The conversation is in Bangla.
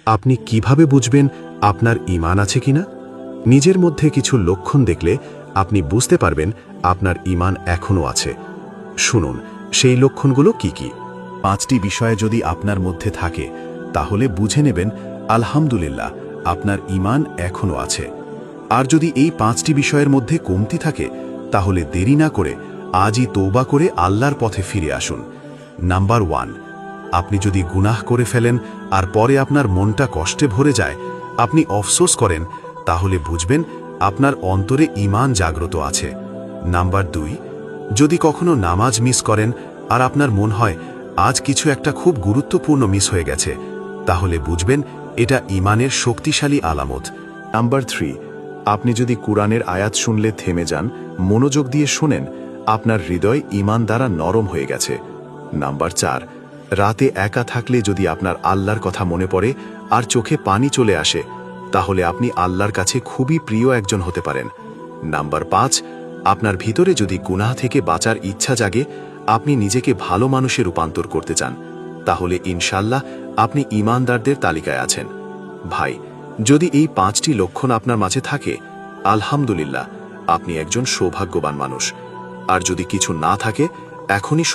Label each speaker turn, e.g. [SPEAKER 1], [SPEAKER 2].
[SPEAKER 1] আপনি কিভাবে বুঝবেন আপনার ঈমান আছে কিনা? নিজের মধ্যে কিছু লক্ষণ দেখলে আপনি বুঝতে পারবেন আপনার ঈমান এখনও আছে। শুনুন সেই লক্ষণগুলো কি কি। 5টি বিষয় যদি আপনার মধ্যে থাকে তাহলে বুঝে নেবেন আলহামদুলিল্লাহ আপনার ঈমান এখনও আছে। আর যদি এই 5টি বিষয়ের মধ্যে কমতি থাকে তাহলে দেরি না করে আজই তওবা করে আল্লাহর পথে ফিরে আসুন। নাম্বার 1, আপনি যদি গুনাহ করে ফেলেন আর পরে আপনার মনটা কষ্টে ভরে যায়, আপনি আফসোস করেন, তাহলে বুঝবেন আপনার অন্তরে ঈমান জাগ্রত আছে। নাম্বার 2, যদি কখনো নামাজ মিস করেন আর আপনার মন হয় আজ কিছু একটা খুব গুরুত্বপূর্ণ মিস হয়ে গেছে, তাহলে বুঝবেন এটা ঈমানের শক্তিশালী আলামত। নাম্বার 3, আপনি যদি কুরআনের আয়াত শুনলে থেমে যান, মনোযোগ দিয়ে শুনেন, আপনার হৃদয় ঈমান দ্বারা নরম হয়ে গেছে। নাম্বার 4, রাতে একা থাকলে যদি আপনার আল্লাহর কথা মনে পড়ে আর চোখে পানি চলে আসে, তাহলে আপনি আল্লাহর কাছে খুবই প্রিয় একজন হতে পারেন। নাম্বার 5, আপনার ভিতরে যদি গুনাহ থেকে বাঁচার ইচ্ছা জাগে, আপনি নিজেকে ভালো মানুষে রূপান্তর করতে চান, তাহলে ইনশাল্লাহ আপনি ঈমানদারদের তালিকায় আছেন। ভাই, যদি এই 5টি লক্ষণ আপনার মাঝে থাকে, আলহামদুলিল্লাহ আপনি একজন সৌভাগ্যবান মানুষ। আর যদি কিছু না থাকে, এখনই